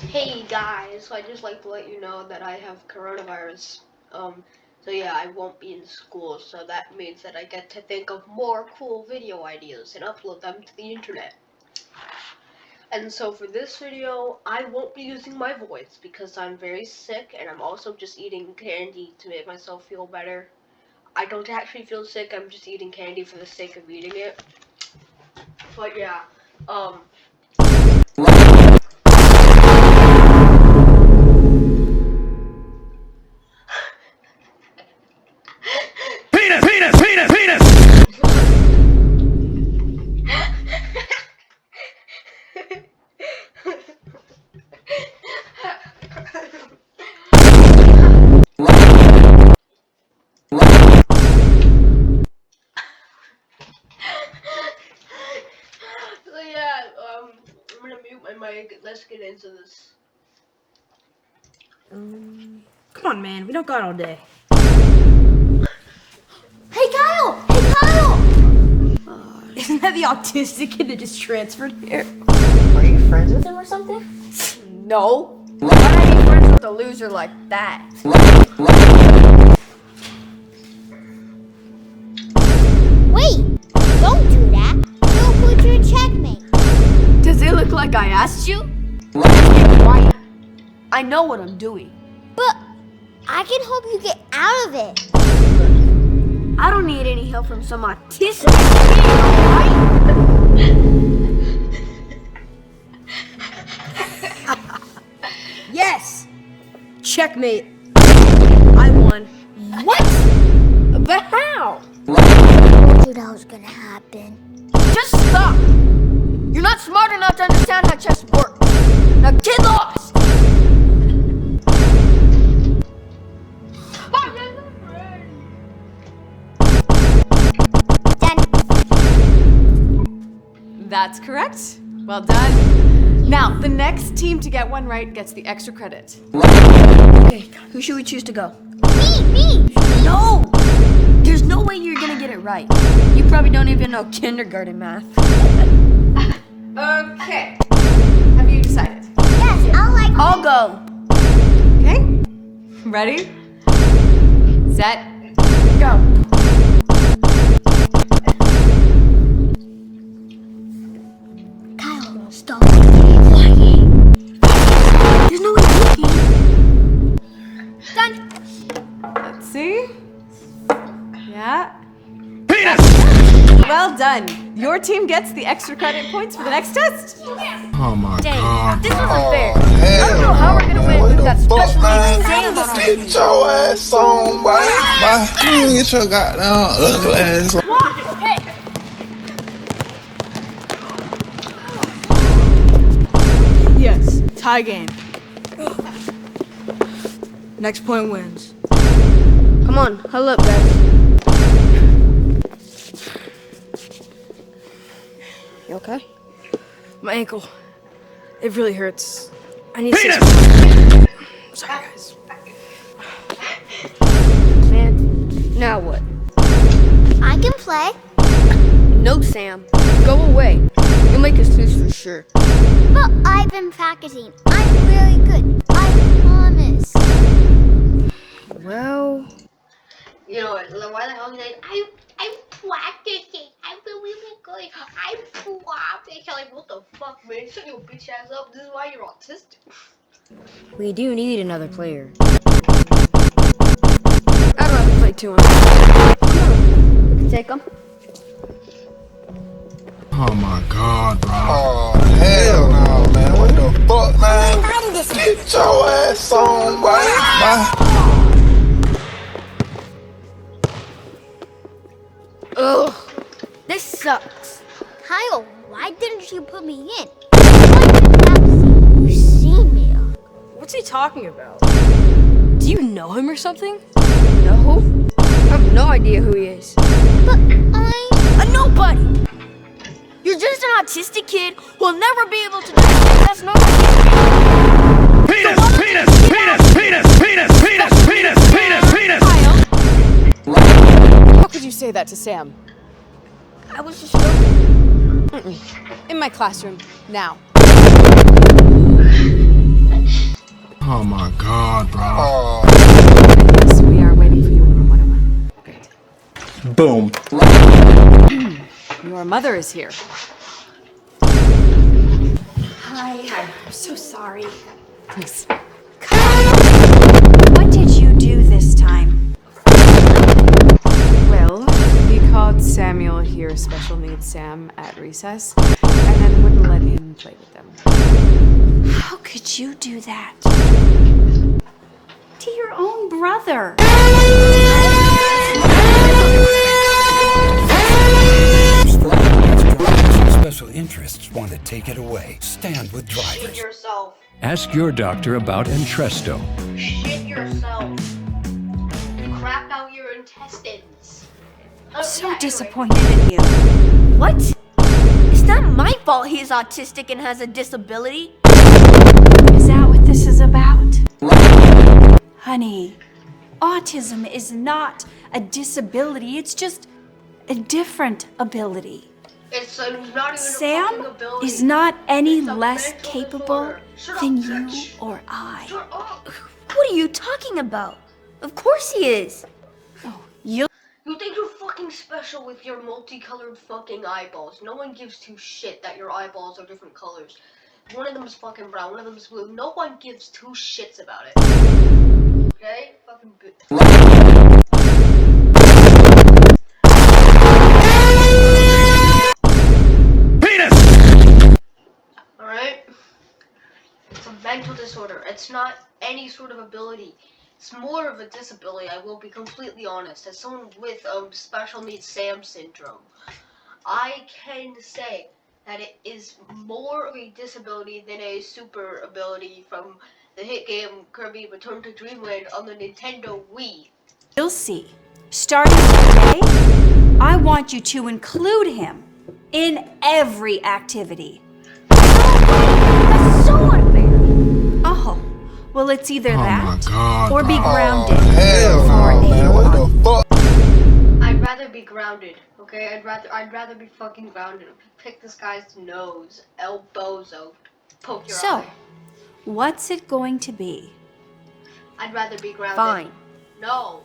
Hey guys, so I'd just like to let you know that I have coronavirus. So yeah, I won't be in school, so that means that I get to think of more cool video ideas and upload them to the internet. And so for this video, I won't be using my voice because I'm very sick and I'm also just eating candy to make myself feel better. I don't actually feel sick, I'm just eating candy for the sake of eating it. But yeah, Penis! So yeah, I'm gonna mute my mic. Let's get into this. Come on, man. We don't got all day. Hey, Kyle! Hey, Kyle! Isn't that the autistic kid that just transferred here? Are you friends with him or something? No. Why would I be friends with a loser like that? Wait! Don't do that! You'll put your checkmate. Does it look like I asked you? Just be quiet. I know what I'm doing. But I can help you get out of it. I don't need any help from some autistic kid, alright? Yes! Checkmate. I won. What? But how? I told you that was gonna happen. Just stop! You're not smart enough to understand how chess works. Now get lost! That's correct. Well done. Now, the next team to get one right gets the extra credit. Okay, who should we choose to go? Me! No! There's no way you're gonna get it right. You probably don't even know kindergarten math. Okay. Have you decided? Yes, I'll go. Okay. Ready? Set. Go. Kyle, stop. There's no way you can. Done. Let's see. Yeah. Penis! Well done. Your team gets the extra credit points for the next test. Oh my god. This wasn't fair. I don't know how we're gonna win with that special needs Sam on our team. Get your ass on, boy. Get your goddamn ugly ass on. Yes, tie game. Next point wins. Come on, huddle up, guys. You okay? My ankle. It really hurts. I need some. Sorry, guys. Man, now what? I can play. No, Sam. Go away. You'll make us lose for sure. But I've been practicing. I'm really good. I promise. Well, You know, why the hell is that? I'm practicing. I'm really good. I'm practicing. Like, what the fuck, man? Shut your bitch ass up. This is why you're autistic. we do need another player. I'd rather play two on. We can take them. Oh my god, bro. Oh, hell no, man. What the fuck, man? Get your ass on, boy. Ugh, this sucks. Kyle, why didn't you put me in? You see me. What's he talking about? Do you know him or something? No. I have no idea who he is. But A nobody! You're just an autistic kid who'll never be able to do it. That's not Penis! Penis! Penis! Penis! Penis! Penis! Penis! Penis! Penis! How could you say that to Sam? I was just joking. In my classroom, now. Oh my God, bro. Yes, we are waiting for you in room 101. Great. Boom. Your mother is here. Hi. I'm so sorry. Please. What did you do this time? Well, he called Samuel here special needs Sam at recess, and then wouldn't let him play with them. How could you do that? To your own brother. Special interests want to take it away. Stand with Shit drivers. yourself. Ask your doctor about Entresto. Shit yourself. Crapped out your intestines. So Anyway. disappointed in you. What? It's not my fault he's autistic and has a disability. Is that what this is about? Honey, autism is not a disability. It's just a different ability. It's not even a fucking Sam ability. is not any It's a less mental capable disorder. Shut than up, you bitch. or I. Shut up. What are you talking about? Of course he is. You You think you're fucking special with your multicolored fucking eyeballs. No one gives two shit that your eyeballs are different colors. One of them's fucking brown, one of them's blue. No one gives two shits about it. Okay? Fucking Alright? It's a mental disorder. It's not any sort of ability. It's more of a disability, I will be completely honest. As someone with special needs Sam syndrome, I can say that it is more of a disability than a super ability from the hit game Kirby Return to Dreamland on the Nintendo Wii. You'll see. Starting today, I want you to include him in every activity. That's so unfair. Oh, well, it's either Oh that my God, or be bro. grounded Hell for no, man. What the fuck? I'd rather be grounded, okay? I'd rather be fucking grounded. Pick this guy's nose, El Bozo, poke your So, eye. what's it going to be? I'd rather be grounded. Fine. No,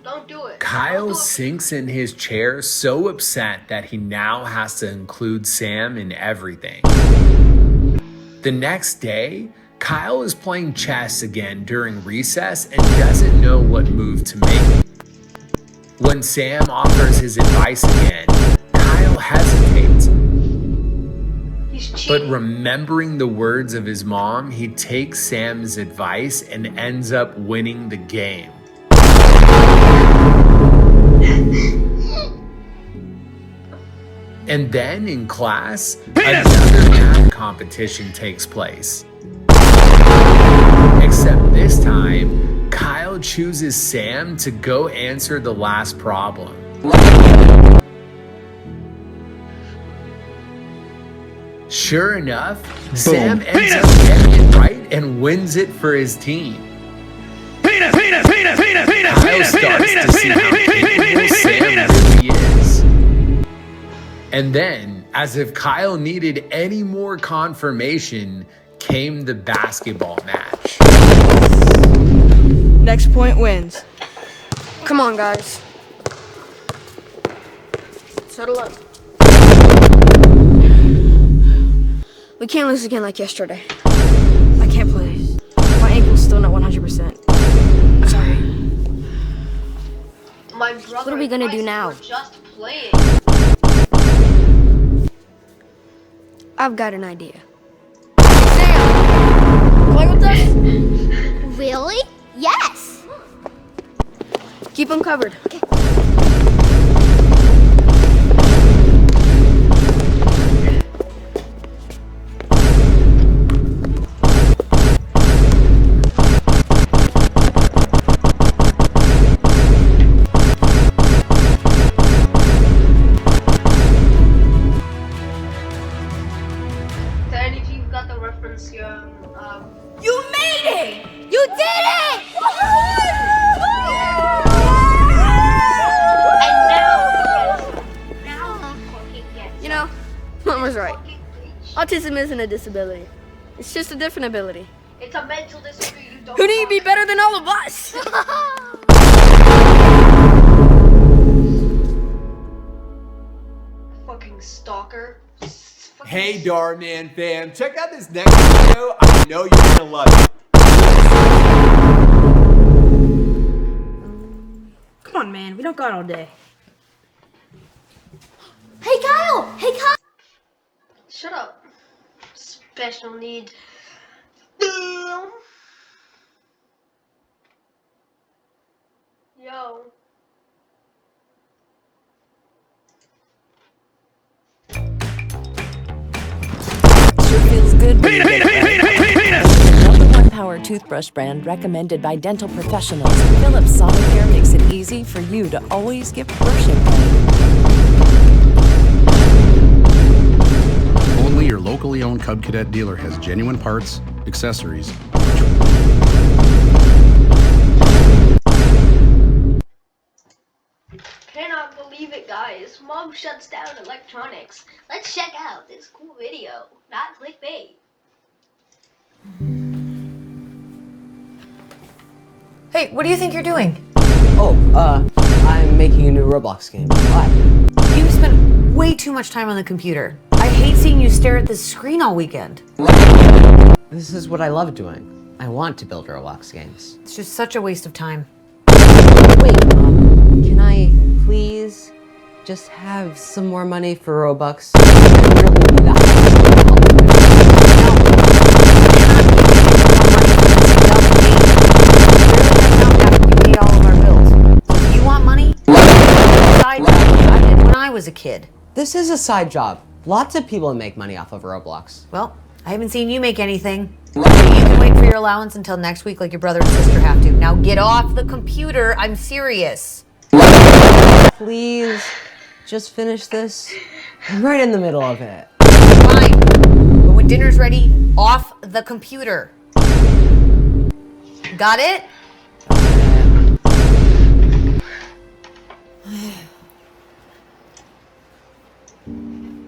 don't do it. Don't Kyle do it. sinks in his chair, so upset that he now has to include Sam in everything. The next day, Kyle is playing chess again during recess and doesn't know what move to make. When Sam offers his advice again, Kyle hesitates. He's But cheating. remembering the words of his mom, he takes Sam's advice and ends up winning the game. And then in class, another math competition takes place. Except this time, Kyle chooses Sam to go answer the last problem. Sure enough, Sam ends up getting it right and wins it for his team. Kyle starts to see how capable Sam really is. And then, as if Kyle needed any more confirmation, came the basketball match. Next point wins. Come on, guys. Settle up. We can't lose again like yesterday. I can't play. My ankle's still not 100%. Sorry. My brother What are we gonna do and I now? were just playing. I've got an idea. Sam! Play with us? Really? Yes. Keep them covered. Then if you've got the reference here, You made it! You did it! and now he fucking gets You know, Mama's right. Autism isn't a disability. It's just a different ability. It's a mental disorder you don't Who need to be better than all of us? Fucking stalker. Hey, Dhar Man fam, check out this next video. I know you're gonna love it. Come on, man. We don't got all day. Hey, Kyle! Hey, Kyle! Shut up. Special need. Yo. Sure feels good when you get it right. Number one power toothbrush brand recommended by dental professionals. Philips Sonicare makes it easy for you to always get brushing right. Only your locally owned Cub Cadet dealer has genuine parts, accessories. Cannot believe it, guys. Mom shuts down electronics. Let's check out this cool video. Not clickbait. Hey, what do you think you're doing? I'm making a new Roblox game. Why? You spent way too much time on the computer. I hate seeing you stare at this screen all weekend. This is what I love doing. I want to build Roblox games. It's just such a waste of time. Wait, can I please just have some more money for Robux? I really need I was a kid. This is a side job. Lots of people make money off of Roblox. Well, I haven't seen you make anything. So you can wait for your allowance until next week like your brother and sister have to. Now get off the computer. I'm serious. Please, just finish this. I'm right in the middle of it. Fine. But when dinner's ready, off the computer. Got it?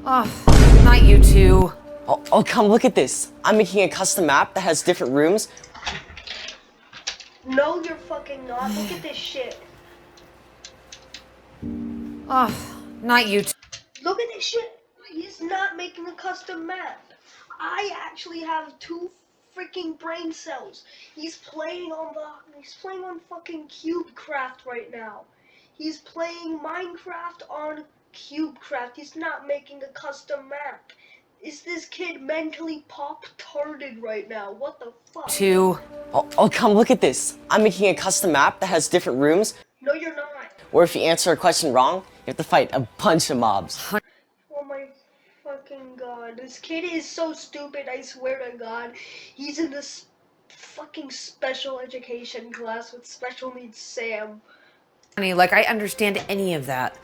Oh, not you two. Oh, come look at this. I'm making a custom map that has different rooms. No, you're fucking not. Look at this shit. Oh, not you two. Look at this shit. He's not making a custom map. I actually have 2 freaking brain cells. He's playing on fucking CubeCraft right now. He's playing Minecraft on CubeCraft. He's not making a custom map. Is this kid mentally pop-tarded right now? What the fuck? Two. Oh, come look at this. I'm making a custom map that has different rooms. No, you're not. Or if you answer a question wrong, you have to fight a bunch of mobs. Oh my fucking god. This kid is so stupid, I swear to god. He's in this fucking special education class with special needs Sam. Like, I understand any of that.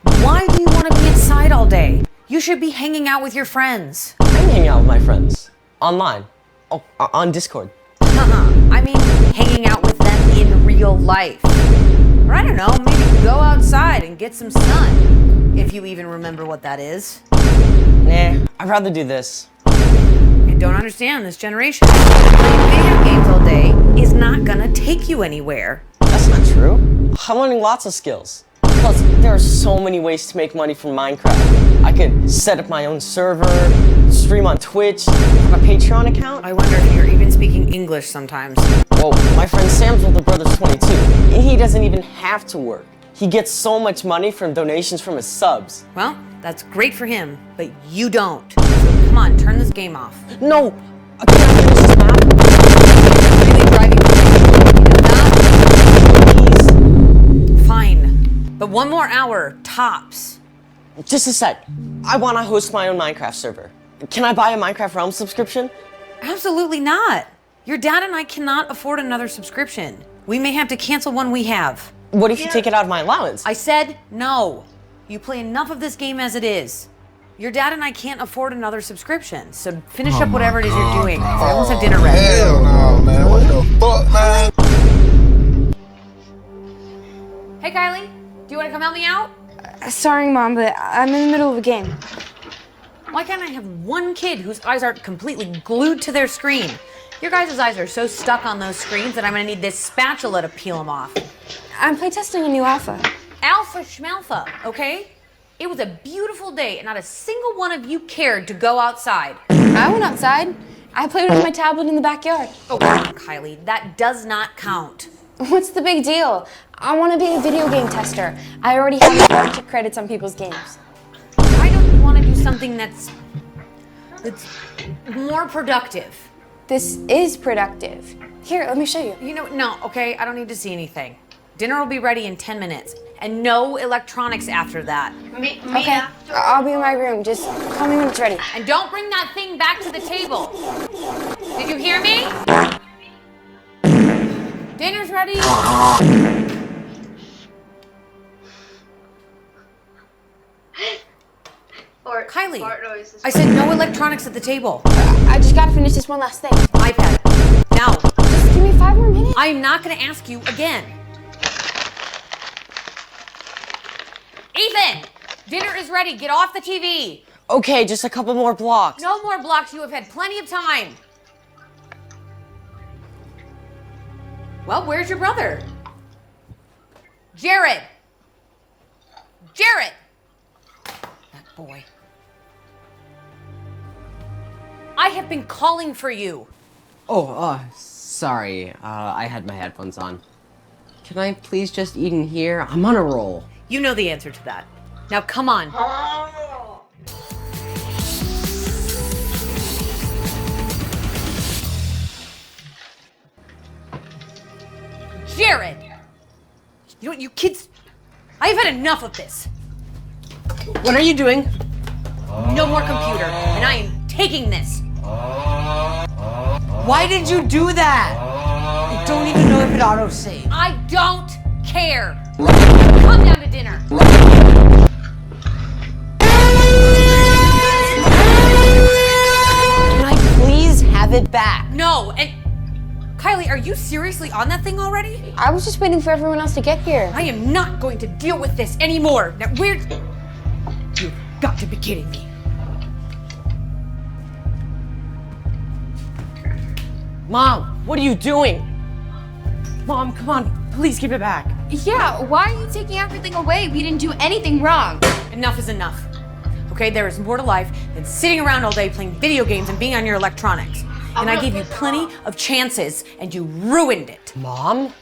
Why do you want to be inside all day? You should be hanging out with your friends. I'm hanging out with my friends. Online. Oh, on Discord. I mean, hanging out with them in real life. Or I don't know, maybe go outside and get some sun. If you even remember what that is. Nah, I'd rather do this. I don't understand this generation. Playing video games all day is not gonna take you anywhere. That's not true. I'm learning lots of skills. Plus, there are so many ways to make money from Minecraft. I could set up my own server, stream on Twitch, have a Patreon account. I wonder if you're even speaking English sometimes. Well, my friend Sam's older brother's 22, and he doesn't even have to work. He gets so much money from donations from his subs. Well, that's great for him, but you don't. So come on, turn this game off. No! Can I finish this map? Really driving me crazy, you know that? Please. Fine. But 1 more hour, tops. Just a sec. I want to host my own Minecraft server. Can I buy a Minecraft Realm subscription? Absolutely not. Your dad and I cannot afford another subscription. We may have to cancel one we have. What if you take it out of my allowance? I said no. You play enough of this game as it is. Your dad and I can't afford another subscription, so finish up whatever it is you're doing. I almost have dinner ready. Hell no, man. What the fuck, man? Hey, Kylie. Do you want to come help me out? Sorry, Mom, but I'm in the middle of a game. Why can't I have one kid whose eyes aren't completely glued to their screen? Your guys' eyes are so stuck on those screens that I'm gonna need this spatula to peel them off. I'm playtesting a new alpha. Alpha schmalpha, okay? It was a beautiful day and not a single one of you cared to go outside. I went outside. I played with my tablet in the backyard. Oh, Kylie, that does not count. What's the big deal? I want to be a video game tester. I already have a bunch of credits on people's games. I don't want to do something that's more productive. This is productive. Here, let me show you. You know, no, okay, I don't need to see anything. Dinner will be ready in 10 minutes, and no electronics after that. Me Okay, after. I'll be in my room. Just call me when it's ready. And don't bring that thing back to the table. Did you hear me? Dinner's ready. Kylie, I said no electronics at the table. I just gotta finish this one last thing. iPad, now. Just give me 5 more minutes. I'm not gonna ask you again. Ethan, dinner is ready. Get off the TV. Okay, just a couple more blocks. No more blocks. You have had plenty of time. Well, where's your brother? Jared. Jared. That boy. I have been calling for you. Oh, sorry. I had my headphones on. Can I please just eat in here? I'm on a roll. You know the answer to that. Now come on. Jared! You know what, you kids? I've had enough of this. What are you doing? No more computer, and I am taking this. Why did you do that? I don't even know if it auto-saved. I don't care. Come down to dinner. Can I please have it back? No, and Kylie, are you seriously on that thing already? I was just waiting for everyone else to get here. I am not going to deal with this anymore. Now, you've got to be kidding me. Mom, what are you doing? Mom, come on, please give it back. Yeah, why are you taking everything away? We didn't do anything wrong. Enough is enough. Okay, there is more to life than sitting around all day playing video games and being on your electronics. And I gave you plenty of chances, and you ruined it. Mom,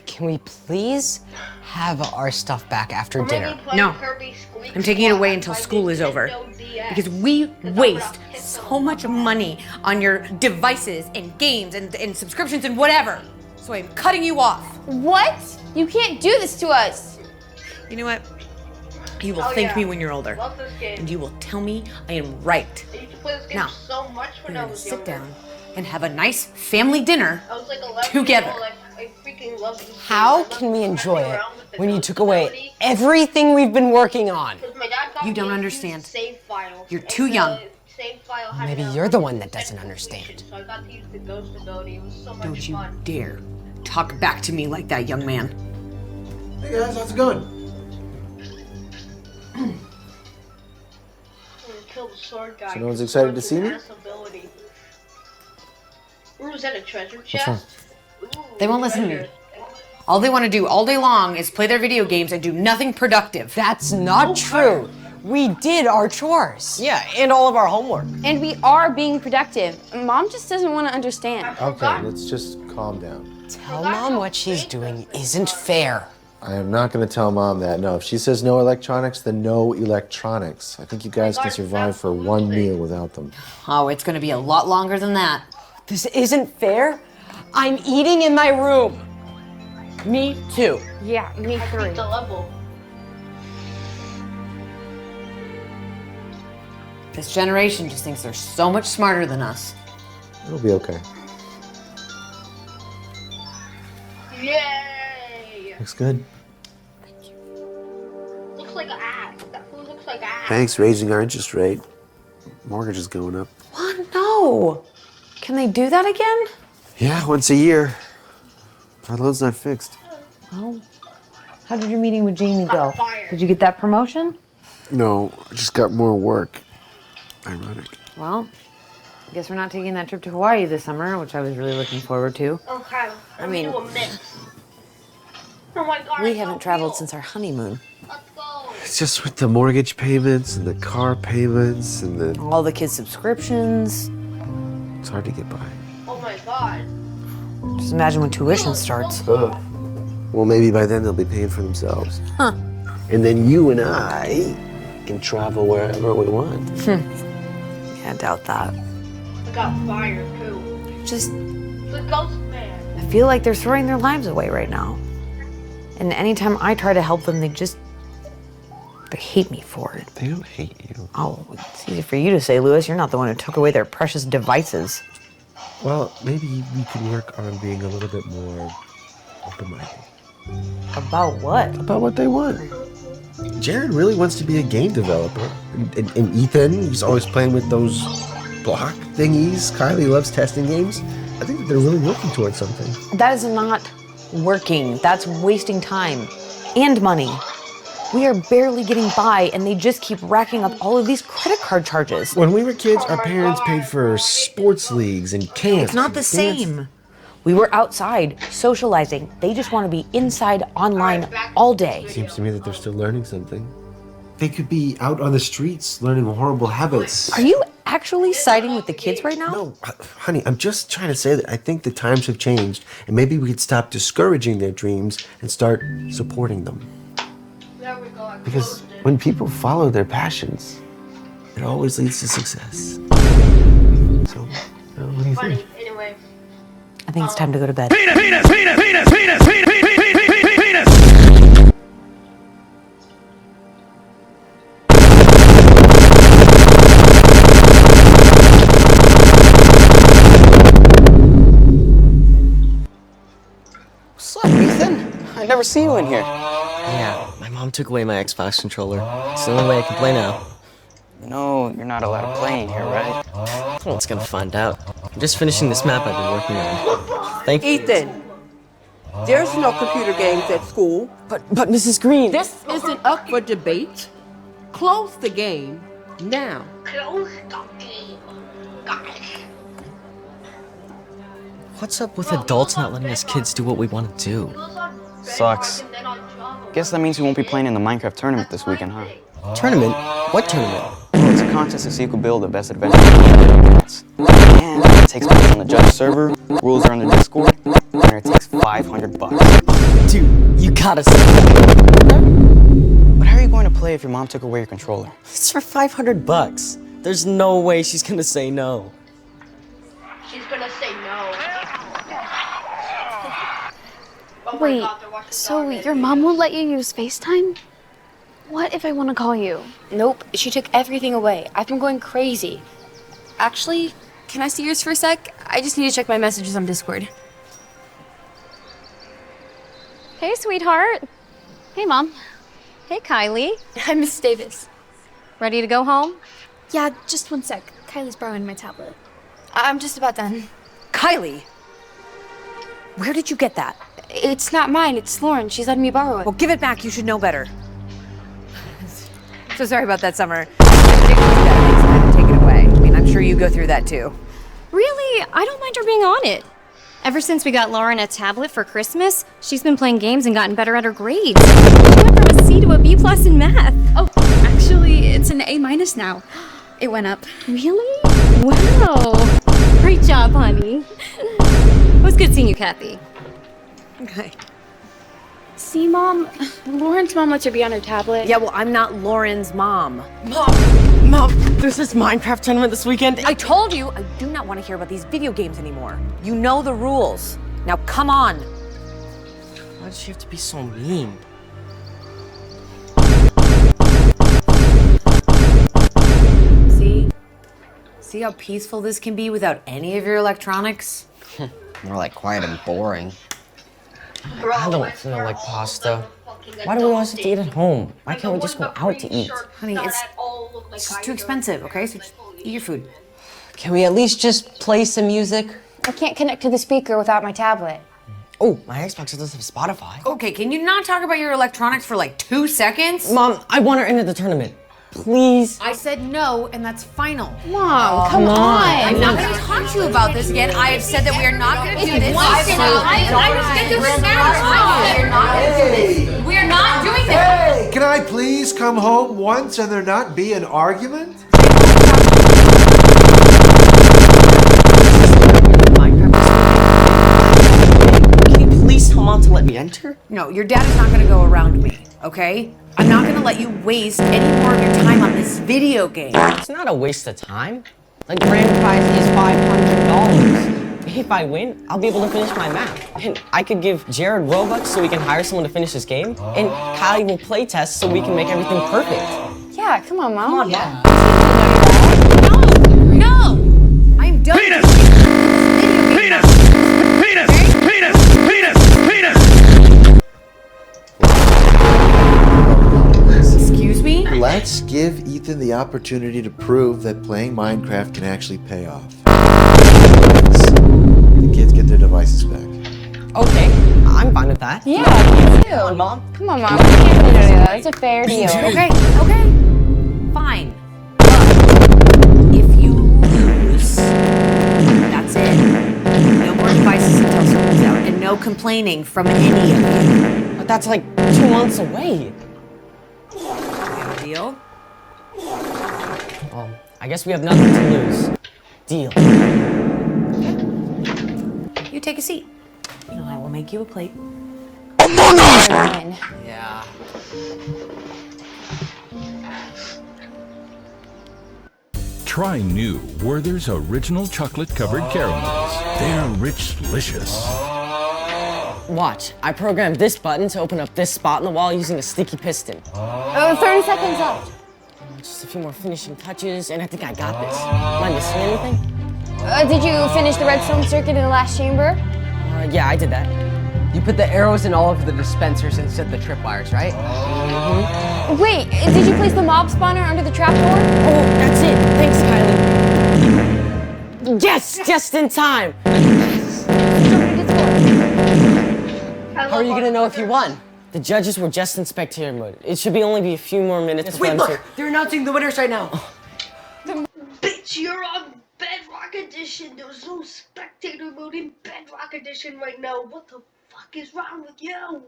can we please have our stuff back after dinner? No, I'm taking it away until school is over. Because we waste so much money on your devices and games and subscriptions and whatever. So I'm cutting you off. What? You can't do this to us. You know what? You will thank me when you're older. And you will tell me I am right. Now, we're going to sit down and have a nice family dinner together. How can we enjoy it when you took away everything we've been working on? You don't understand. You're too young. Maybe you're the one that doesn't understand. Don't you dare talk back to me like that, young man. Hey guys, how's it going? So no one's excited to see me? Or was that a treasure chest? They won't listen to me. All they want to do all day long is play their video games and do nothing productive. That's not true. We did our chores. Yeah, and all of our homework. And we are being productive. Mom just doesn't want to understand. Okay, let's just calm down. Tell Mom what she's doing isn't fair. I am not going to tell Mom that. No, if she says no electronics, then no electronics. I think you guys can survive for one meal without them. Oh, it's going to be a lot longer than that. This isn't fair. I'm eating in my room. Me too. Yeah, me three. The level. This generation just thinks they're so much smarter than us. It'll be okay. Yay! Looks good. Looks like ass. That food looks like ass. Banks raising our interest rate. Mortgage is going up. What? No. Can they do that again? Yeah, once a year. Our loan's not fixed. Oh. How did your meeting with Jamie go? Did you get that promotion? No, I just got more work. Ironic. Well, Guess we're not taking that trip to Hawaii this summer, which I was really looking forward to. Okay. I mean, do a mix. Oh my god. we haven't traveled since our honeymoon. Let's go. It's just with the mortgage payments and the car payments and the... All the kids' subscriptions. It's hard to get by. Oh my god. Just imagine when tuition starts. Well, maybe by then they'll be paying for themselves. Huh. And then you and I can travel wherever we want. Yeah, I doubt that. I got fire too. Just, The ghost man. I feel like they're throwing their lives away right now. And anytime I try to help them, they hate me for it. They don't hate you. Oh, it's easy for you to say, Lewis. You're not the one who took away their precious devices. Well, maybe we can work on being a little bit more open-minded. About what? About what they want. Jared really wants to be a game developer. And Ethan, he's always playing with those block thingies. Kylie loves testing games. I think that they're really working towards something. That is not working. That's wasting time and money. We are barely getting by, and they just keep racking up all of these credit card charges. When we were kids, our parents paid for sports leagues and camps. It's not the same. We were outside, socializing. They just want to be inside, online, all day. Seems to me that they're still learning something. They could be out on the streets learning horrible habits. Are you actually siding with the kids right now? No, honey, I'm just trying to say that I think the times have changed, and maybe we could stop discouraging their dreams and start supporting them. Because when people follow their passions, it always leads to success. So, what do you think? Anyway. I think it's time to go to bed. Penis, penis, penis, penis, penis, penis, penis. What's up, Ethan? I never see you in here. Yeah, my mom took away my Xbox controller. It's the only way I can play now. You know, you're not allowed to play in here, right? Well, it's gonna find out. I'm just finishing this map I've been working on. Thank you. Ethan, there's no computer games at school. But Mrs. Green... This isn't up for debate. Close the game now. Close the game. Gosh. What's up with adults not letting us kids do what we want to do? Sucks. Guess that means we won't be playing in the Minecraft tournament this weekend, huh? Tournament? What tournament? Well, it's a contest to see who can build the best adventure. And it takes place on the judge server, rules are on the Discord, and it takes $500. Dude, you gotta see But how are you going to play if your mom took away your controller? It's for $500. There's no way she's gonna say no. She's gonna say no. Wait, so your mom won't let you use FaceTime? What if I want to call you? Nope, she took everything away. I've been going crazy. Actually, can I see yours for a sec? I just need to check my messages on Discord. Hey, sweetheart. Hey, Mom. Hey, Kylie. Hi, Miss Davis. Ready to go home? Yeah, just one sec. Kylie's borrowing my tablet. I'm just about done. Kylie! Where did you get that? It's not mine, it's Lauren. She's letting me borrow it. Well, give it back. You should know better. So sorry about that, Summer. Take it away. I mean, I'm sure you go through that too. Really? I don't mind her being on it. Ever since we got Lauren a tablet for Christmas, she's been playing games and gotten better at her grades. She went from a C to a B+ in math. Oh, actually, it's an A- now. It went up. Really? Wow. Great job, honey. It was good seeing you, Kathy. Okay. See, Mom? Lauren's mom lets her be on her tablet. Yeah, well, I'm not Lauren's mom. Mom, there's this Minecraft tournament this weekend. I told you, I do not want to hear about these video games anymore. You know the rules. Now, come on. Why does she have to be so mean? See how peaceful this can be without any of your electronics? More like quiet and boring. I don't feel like pasta. Why do we always have to eat at home? Why can't we just go out to eat? Honey, it's just too expensive, okay? So just eat your food. Can we at least just play some music? I can't connect to the speaker without my tablet. Oh, my Xbox doesn't have Spotify. Okay, can you not talk about your electronics for like 2 seconds? Mom, I want her into the tournament. Please. I said no, and that's final. Mom, come on. I'm not going to talk to you about this again. I have said that we are not going to do this. We are not doing this. Hey, can I please come home once and there not be an argument? Can you please tell Mom to let me enter? No, your dad is not going to go around me, okay? I'm not going to let you waste any more of your time on this video game. It's not a waste of time. The grand prize is $500. If I win, I'll be able to finish my map. And I could give Jared Robux so we can hire someone to finish his game. And Kylie will play test so we can make everything perfect. Yeah, come on, Mom. Yeah. No! I'm done. Penis! Penis! Penis! Penis! Penis! Penis! Excuse me? Let's give Ethan the opportunity to prove that playing Minecraft can actually pay off. The kids get their devices back. Okay, I'm fine with that. Yeah, me too. Come on, Mom. Come on, Mom. We can't say no to that. It's a fair deal. Okay. Fine. But if you lose, that's it. No more devices until school's out, and no complaining from any of you. But that's like 2 months away. Deal? Well, I guess we have nothing to lose. Deal. You take a seat. And I will make you a plate. Yeah. Try new Werther's Original Chocolate-Covered Caramels. They're rich-licious. Watch, I programmed this button to open up this spot in the wall using a sticky piston. 30 seconds left. Just a few more finishing touches, and I think I got this. Am I missing anything? Did you finish the redstone circuit in the last chamber? Yeah, I did that. You put the arrows in all of the dispensers instead of the tripwires, right? Wait, did you place the mob spawner under the trapdoor? Oh, that's it. Thanks, Kylie. Yes, just in time. How are you gonna know if you won? The judges were just in spectator mode. It should only be a few more minutes. Wait, look! They're announcing the winners right now. Bitch, you're on Bedrock Edition. There's no spectator mode in Bedrock Edition right now. What the fuck is wrong with you?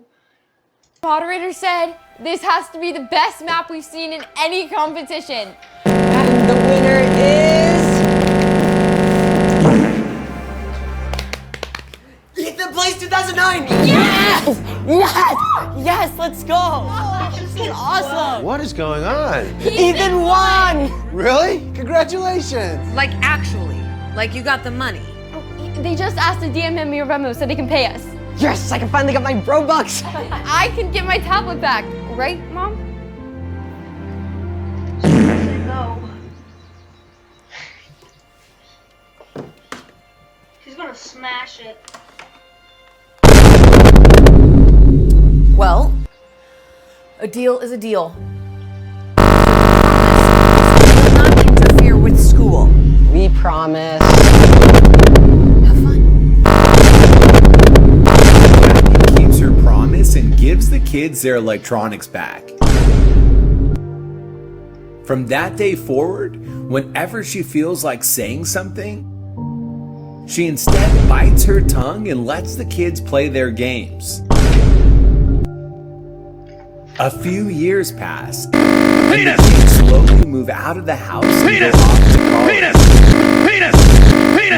Moderator said this has to be the best map we've seen in any competition. And the winner is... Ethan Plays 2009! Yes! Yes! Yes, let's go! Oh, this is awesome! What is going on? Ethan won! Really? Congratulations! Like, actually. Like, you got the money. They just asked to DM him your Venmo so they can pay us. Yes, I can finally get my Robux! I can get my tablet back. Right, Mom? No. She's gonna smash it. Well, a deal is a deal. Do not interfere with school. We promise. Have fun. Kathy keeps her promise and gives the kids their electronics back. From that day forward, whenever she feels like saying something, she instead bites her tongue and lets the kids play their games. A few years pass, and the kids slowly move out of the house and go off to college.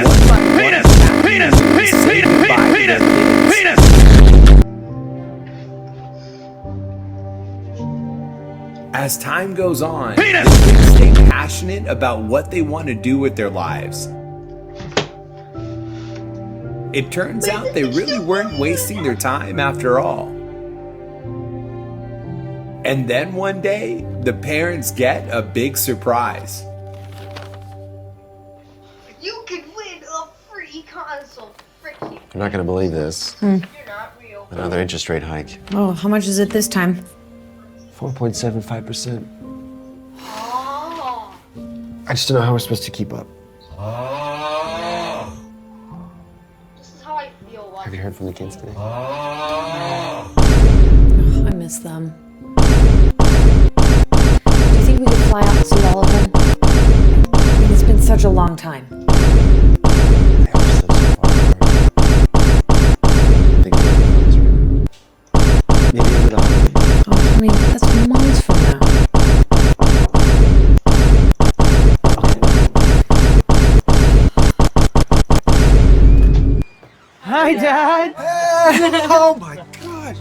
One by one, Kathy and Louie say goodbye to their kids. As time goes on, the kids stay passionate about what they want to do with their lives. It turns out they really weren't wasting their time after all. And then one day, the parents get a big surprise. You can win a free console. Freaking. You're not gonna believe this. You're not real. Another interest rate hike. Oh, how much is it this time? 4.75%. Oh. I just don't know how we're supposed to keep up. This is how I feel. Have you heard from the kids today? I miss them. Do you think think we could fly out and see all of them? I mean, it's been such a long time. Maybe over the holidays. Oh, I mean, that's months from now. Hi, Dad. Hey, oh my gosh.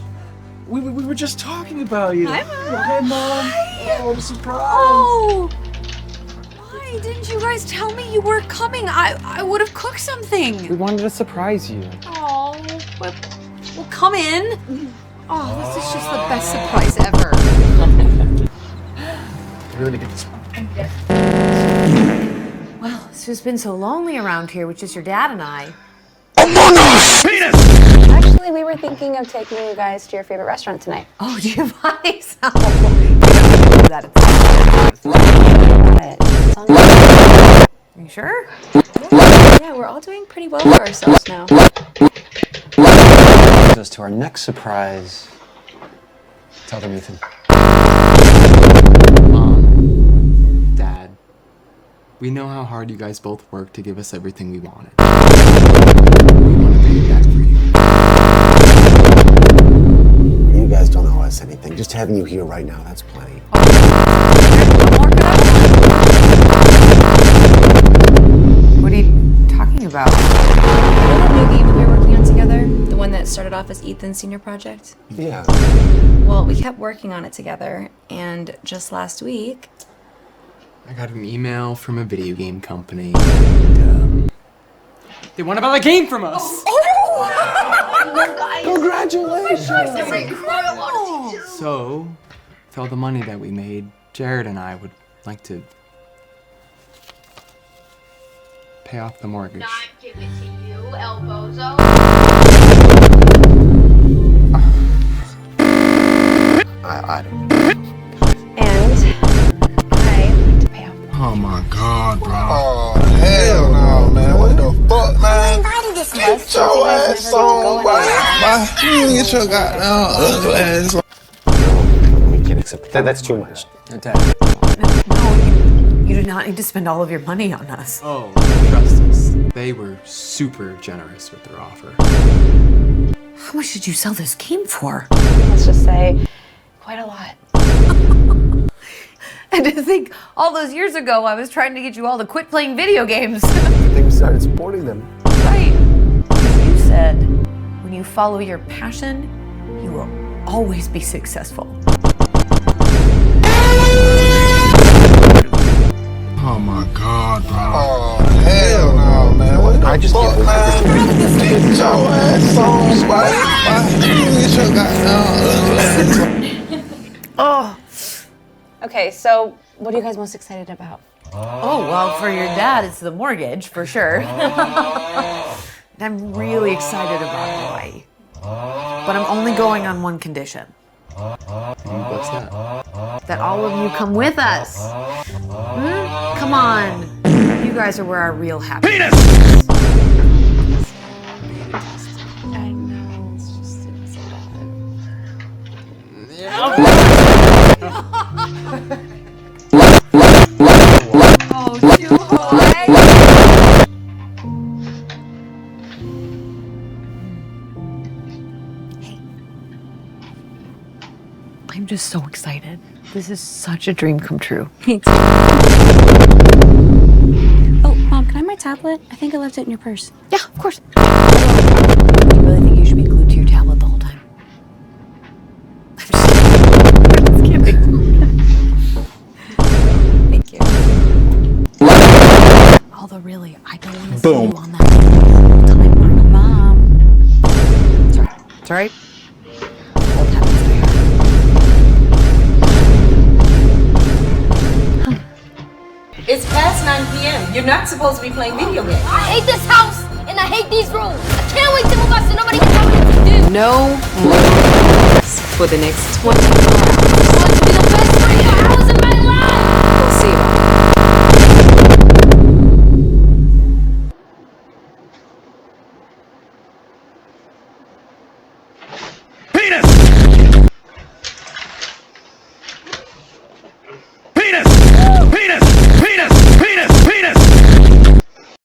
We were just talking about you. Hi, Mom. Hi, Mom. Oh, I'm surprised. Oh! Why didn't you guys tell me you were coming? I would have cooked something. We wanted to surprise you. Oh, well, come in. Oh, this is just the best surprise ever. I really need to get this. Well, it's just been so lonely around here with just your dad and I. Actually, we were thinking of taking you guys to your favorite restaurant tonight. Oh, Giovanni! Are you sure? Yeah, we're all doing pretty well for ourselves now. Brings us to our next surprise. Tell them, Ethan. Mom, Dad, we know how hard you guys both worked to give us everything we wanted. We want to pay it back for you. You guys don't owe us anything. Just having you here right now, that's plenty. What are you talking about? Remember that new game that we were working on together? The one that started off as Ethan's senior project? Yeah. Well, we kept working on it together, and just last week... I got an email from a video game company, and, they want to buy the game from us! Congratulations! So, with all the money that we made, Jared and I would like to pay off the mortgage. Not give it to you, El Bozo. I don't. And I'd like to pay off. Oh my God, bro. Oh, hell no, man. What the fuck, man? Get your ass on, boy. You get your goddamn ugly ass on. We can't accept that. That's too much. Dad. No, you do not need to spend all of your money on us. Oh, trust us. They were super generous with their offer. How much did you sell this game for? Let's just say, quite a lot. And to think, all those years ago, I was trying to get you all to quit playing video games. I think we started supporting them. Right. You said, when you follow your passion, you will always be successful. Oh my God, bro. Oh, hell no, man. What the fuck, man? Get your ass on, boy. You get your goddamn ugly ass on. Oh. Okay, so what are you guys most excited about? Oh, well, for your dad, it's the mortgage, for sure. I'm really excited about Hawaii. But I'm only going on one condition. What's that? That all of you come with us. Come on. You guys are where our real happiness is. I know, it's just so Oh, too high. I'm just so excited. This is such a dream come true. Oh, Mom, can I have my tablet? I think I left it in your purse. Yeah, of course. You really think you should be glued to your tablet the whole time? I'm just kidding. Thank you. Although really, I don't want to see you on that time. Mom. It's alright. It's alright. Old habits die hard. It's past 9 p.m. You're not supposed to be playing video games. I hate this house and I hate these rooms. I can't wait to move out so nobody can tell me what to do. No more for the next 24 hours.